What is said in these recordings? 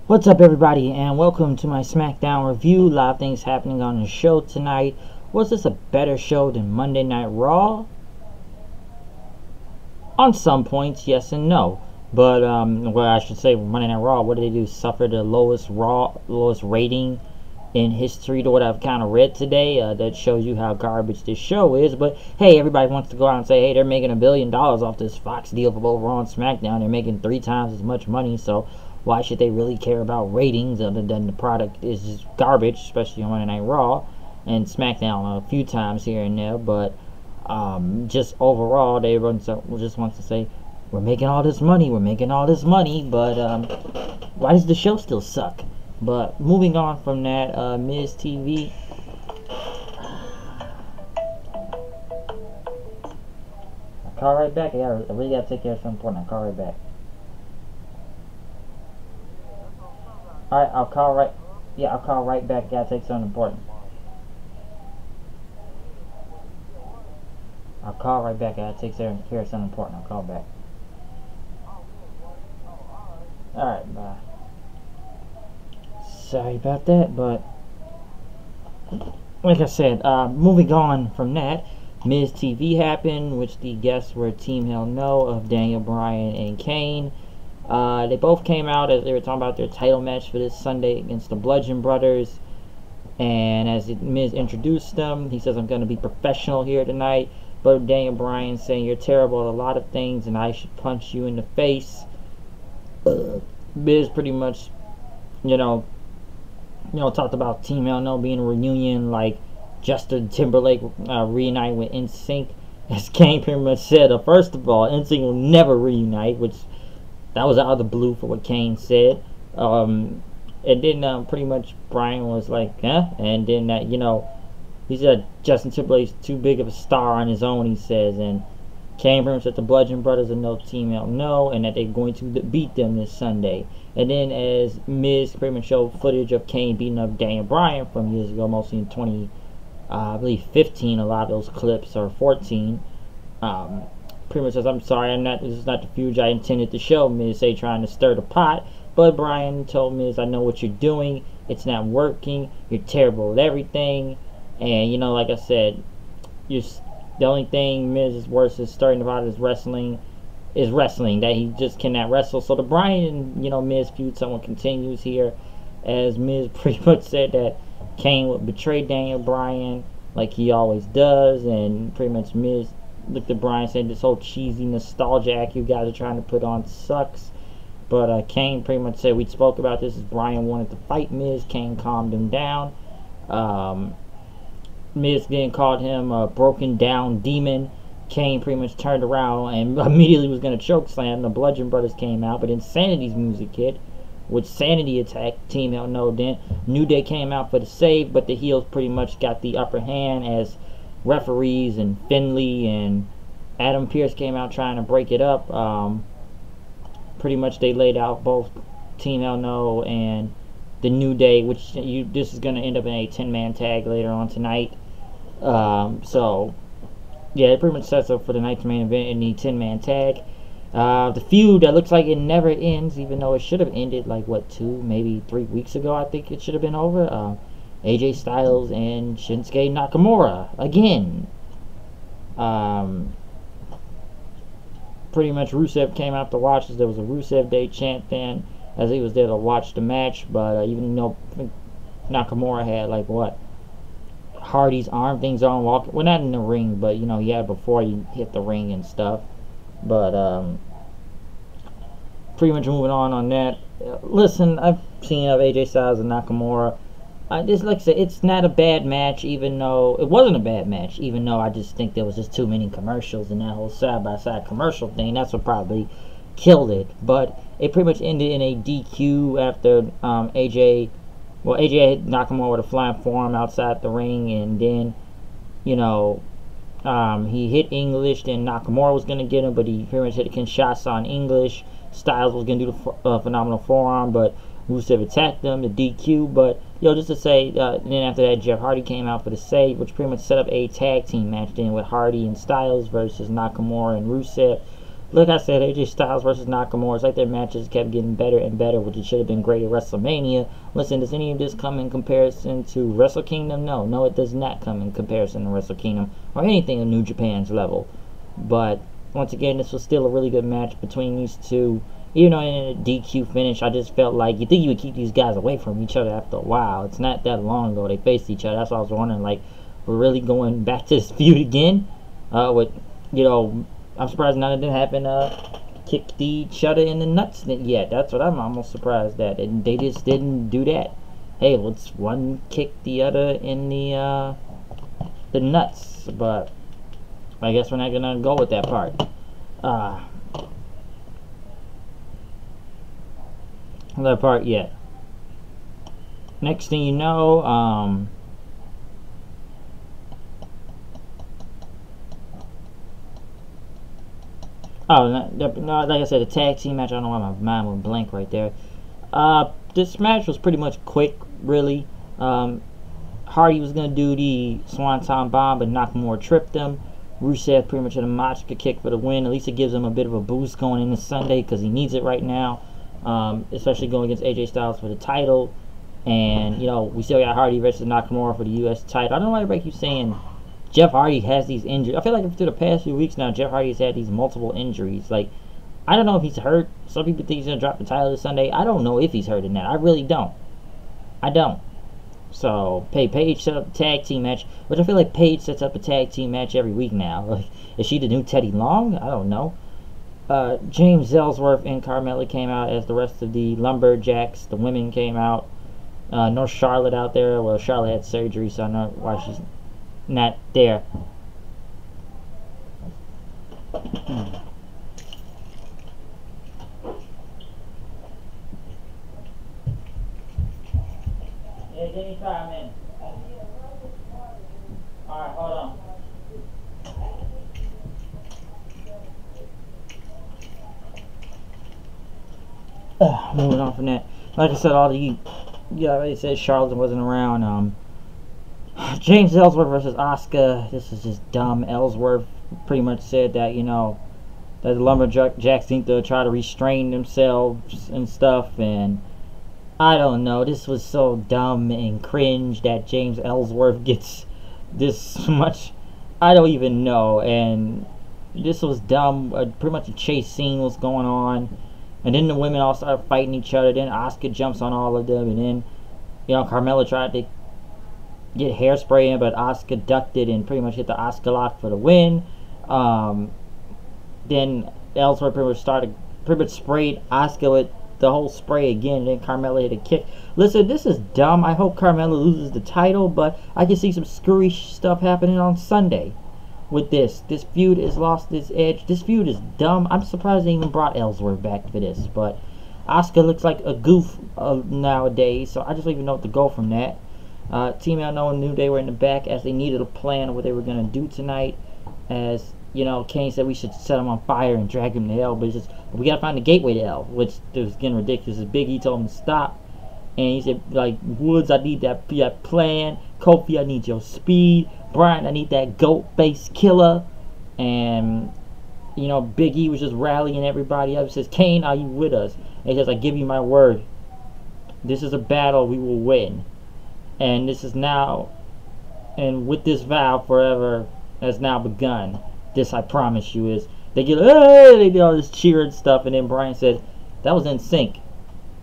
What's up, everybody, and welcome to my Smackdown review. A lot of things happening on the show tonight. Was this a better show than Monday Night Raw? On some points, yes and no. But, well, I should say Monday Night Raw, what did they do? Suffer the lowest rating in history to what I've kind of read today. That shows you how garbage this show is. But, hey, everybody wants to go out and say, hey, they're making $1 billion off this Fox deal for both Raw and SmackDown. They're making 3 times as much money, so why should they really care about ratings other than the product is just garbage, especially on Monday Night Raw and SmackDown a few times here and there. But just overall, they just want to say, we're making all this money, but why does the show still suck? But moving on from that, Miz TV. I'll call right back. I really gotta take care of something important. I'll call right back. Alright, I'll call right back. Gotta take something important. I'll call right back. Gotta take care of something important. I'll call back. Alright, bye. Sorry about that, but like I said, moving on from that, Miz TV happened, which the guests were Team Hell No of Daniel Bryan and Kane. They both came out as they were talking about their title match for this Sunday against the Bludgeon Brothers. And as Miz introduced them, he says, I'm going to be professional here tonight. But Daniel Bryan saying, you're terrible at a lot of things and I should punch you in the face. Miz pretty much, talked about Team Hell No being a reunion like Justin Timberlake reuniting with NSYNC. As Kane pretty much said, first of all, NSYNC will never reunite, which that was out of the blue for what Kane said. And then pretty much Bryan was like, huh? And then he said Justin Timberlake's too big of a star on his own, he says. And Kane pretty much said the Bludgeon Brothers are no Team Hell No, and that they're going to beat them this Sunday. And then as Miz pretty much showed footage of Kane beating up Daniel Bryan from years ago, mostly in I believe 15, a lot of those clips, or 14. Pretty much says, I'm sorry, this is not the feud I intended to show. Miz say trying to stir the pot, but Bryan told Miz, I know what you're doing, it's not working, you're terrible at everything. And like I said, the only thing Miz is worse is starting about is wrestling, that he just cannot wrestle. So the Bryan and Miz feud somewhat continues here, as Miz pretty much said that Kane would betray Daniel Bryan like he always does, and pretty much Miz looked at Bryan saying this whole cheesy nostalgia act you guys are trying to put on sucks. But Kane pretty much said, we spoke about this as Bryan wanted to fight Miz. Kane calmed him down. Miz then called him a broken down demon. Kane pretty much turned around and immediately was going to choke slam. The Bludgeon Brothers came out, but Insanity's music hit, which Sanity attacked Team Hell No. Then New Day came out for the save, but the heels pretty much got the upper hand as referees and Finley and Adam Pearce came out trying to break it up. Pretty much they laid out both Team Hell No and the New Day, which this is going to end up in a 10-man tag later on tonight. So yeah, it pretty much sets up for the night's main event in the 10-man tag. The feud that looks like it never ends, even though it should have ended like maybe 3 weeks ago. I think it should have been over. AJ Styles and Shinsuke Nakamura again. Pretty much Rusev came out to watch. There was a Rusev Day chant then as he was there to watch the match. But even though Nakamura had Hardy's arm things on, walking, well, not in the ring, but he had before he hit the ring and stuff. But pretty much moving on that. Listen, I've seen AJ Styles and Nakamura. Just like I said, it's not a bad match, even though it wasn't a bad match, even though I just think there was just too many commercials and that whole side-by-side commercial thing. That's what probably killed it. But it pretty much ended in a DQ after AJ hit Nakamura with a flying forearm outside the ring, and then he hit English. Then Nakamura was going to get him, but he pretty much hit a Kinshasa on English. Styles was going to do the phenomenal forearm, but Rusev attacked them, the DQ. But just to say, then after that, Jeff Hardy came out for the save, which pretty much set up a tag team match then with Hardy and Styles versus Nakamura and Rusev. Like I said, AJ Styles versus Nakamura, it's like their matches kept getting better and better, which it should have been great at WrestleMania. Listen, does any of this come in comparison to Wrestle Kingdom? No. No, it does not come in comparison to Wrestle Kingdom or anything in New Japan's level. But, once again, this was still a really good match between these two. Even though in a DQ finish, I just felt like you think you would keep these guys away from each other after a while. It's not that long ago they faced each other. That's why I was wondering, like, we're really going back to this feud again? With, I'm surprised none of them haven't kicked each other in the nuts yet. That's what I'm almost surprised at. And they just didn't do that. Hey, let's one kick the other in the nuts. But I guess we're not gonna go with that part. That part yet. Next thing you know, no, like I said, a tag team match. I don't know why my mind went blank right there. This match was pretty much quick, really. Hardy was going to do the Swanton Bomb, but Nakamura tripped him. Rusev pretty much had a Machka kick for the win. At least it gives him a bit of a boost going into Sunday because he needs it right now. Especially going against AJ Styles for the title. And, we still got Hardy versus Nakamura for the U.S. title. I don't know why everybody keeps saying Jeff Hardy has these injuries. I feel like through the past few weeks now, Jeff Hardy has had these multiple injuries. Like, I don't know if he's hurt. Some people think he's going to drop the title this Sunday. I don't know if he's hurt in that. I really don't. I don't. So, Paige set up a tag team match, which I feel like Paige sets up a tag team match every week now. Like, is she the new Teddy Long? I don't know. James Ellsworth and Carmella came out as the rest of the Lumberjacks. The women came out. No Charlotte out there. Well, Charlotte had surgery, so I don't know why she's not there. Yeah, give me 5 minutes. Alright, hold on. Moving on from that. Like I said, I already said Charlotte wasn't around. James Ellsworth versus Asuka. This is just dumb. Ellsworth pretty much said that, that the Lumberjacks need to try to restrain themselves and stuff, and I don't know. This was so dumb and cringe that James Ellsworth gets this much. I don't even know. And this was dumb. Pretty much a chase scene was going on. And then the women all started fighting each other. Then Asuka jumps on all of them. And then, Carmella tried to get hairspray in, but Asuka ducked it and pretty much hit the Asuka lock for the win. Then Ellsworth pretty much sprayed Asuka with the whole spray again. And then Carmella hit a kick. Listen, this is dumb. I hope Carmella loses the title, but I can see some screwy stuff happening on Sunday with this. This feud has lost its edge. This feud is dumb. I'm surprised they even brought Ellsworth back for this, but Asuka looks like a goof nowadays, so I just don't even know what to go from that. Team Unknown knew they were in the back as they needed a plan of what they were going to do tonight. As, Kane said we should set him on fire and drag him to hell, but we got to find the gateway to hell, which was getting ridiculous. As Big E told him to stop, and he said, Woods, I need that plan. Kofi, I need your speed. Brian, I need that goat-face killer. And, Big E was just rallying everybody up. He says, Kane, are you with us? And he says, I give you my word. This is a battle we will win. And this is now, and with this vow forever has now begun. This I promise you is, they get, hey, they do all this cheering stuff, and then Brian said, that was in sync.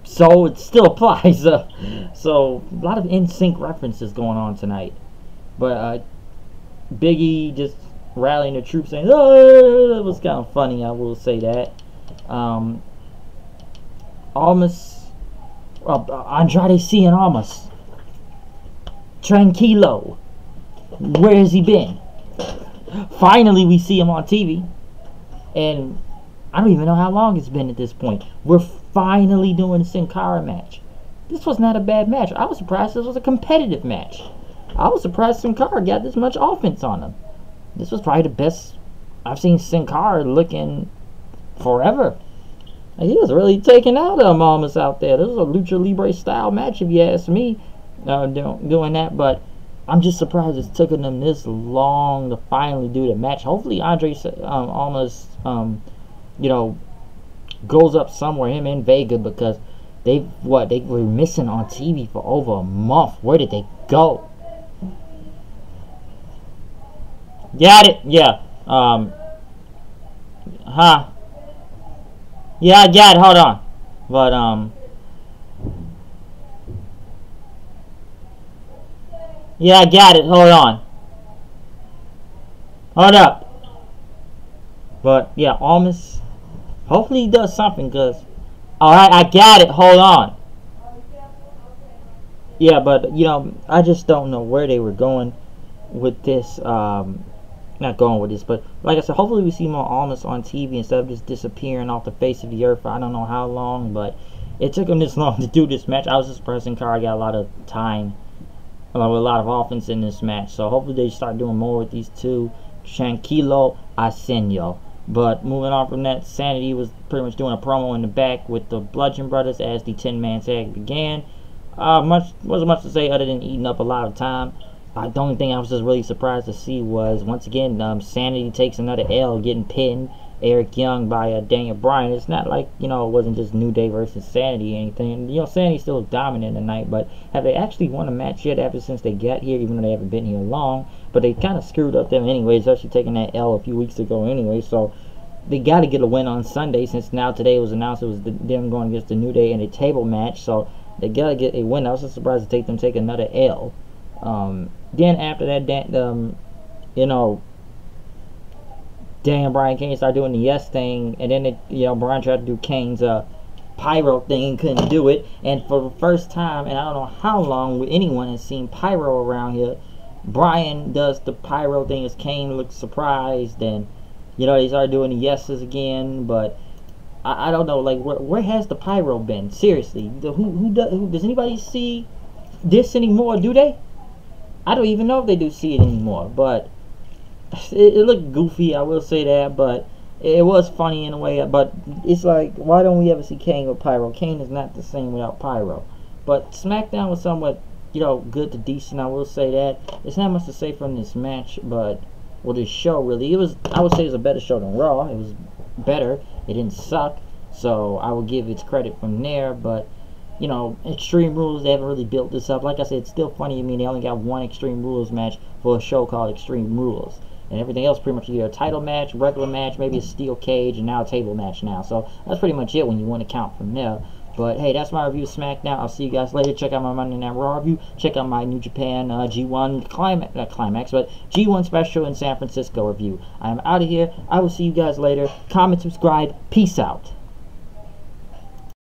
So it still applies. So a lot of in sync references going on tonight. But Big E just rallying the troops saying, oh, it was kind of funny, I will say that. Andrade Cien Almas. Tranquilo. Where has he been? Finally, we see him on TV. And I don't even know how long it's been at this point. We're finally doing a Sin Cara match. This was not a bad match. I was surprised this was a competitive match. I was surprised Sin Cara got this much offense on him. This was probably the best I've seen Sin Cara looking forever. He was really taking out Almas out there. This was a Lucha Libre style match if you ask me, doing that. But I'm just surprised it's taken them this long to finally do the match. Hopefully Andre Almas you know, goes up somewhere, him and Vega, because they were missing on TV for over a month. Where did they go? Got it. Yeah. Yeah, I got it. Hold on. But yeah, I got it. Hold on. Hold up. But yeah, almost. Hopefully he does something, cause. All right, I got it. Hold on. Yeah, but you know, I just don't know where they were going with this. Not going with this, but like I said, hopefully we see more Almas on TV instead of just disappearing off the face of the earth for I don't know how long. But it took him this long to do this match. I was just pressing Cara got a lot of time, a lot of offense in this match. So hopefully they start doing more with these two. Tranquilo Arsenio. But moving on from that, Sanity was pretty much doing a promo in the back with the Bludgeon Brothers as the 10-man tag began. Wasn't much to say other than eating up a lot of time. The only thing I was just really surprised to see was, once again, Sanity takes another L, getting pinned Eric Young by Daniel Bryan. It's not like, you know, it wasn't just New Day versus Sanity or anything. You know, Sanity still dominant tonight, but have they actually won a match yet ever since they got here, even though they haven't been here long? But they kind of screwed up them anyways, actually taking that L a few weeks ago anyway, so they got to get a win on Sunday, since now today was announced it was them going against the New Day in a table match, so they got to get a win. I was just surprised to take another L. Then after that, you know, Daniel Bryan Kane started doing the yes thing, and then Bryan tried to do Kane's pyro thing and couldn't do it. And for the first time, and I don't know how long anyone has seen pyro around here, Bryan does the pyro thing as Kane looks surprised, and you know, they started doing the yeses again. But I don't know, like where has the pyro been? Seriously, who does anybody see this anymore? Do they? I don't even know if they do see it anymore, but it looked goofy, I will say that, but it was funny in a way. But it's like, why don't we ever see Kane with pyro? Kane is not the same without pyro. But Smackdown was somewhat, you know, good to decent, I will say that. It's not much to say from this match, but, well, this show really, I would say it was a better show than Raw. It was better, it didn't suck, so I will give its credit from there. But you know, Extreme Rules, they haven't really built this up. Like I said, it's still funny. I mean, they only got one Extreme Rules match for a show called Extreme Rules. And everything else pretty much either a title match, regular match, maybe a steel cage, and now a table match now. So that's pretty much it when you want to count from there. But hey, that's my review of SmackDown. I'll see you guys later. Check out my Monday Night Raw review. Check out my New Japan G1 G1 special in San Francisco review. I am out of here. I will see you guys later. Comment, subscribe. Peace out.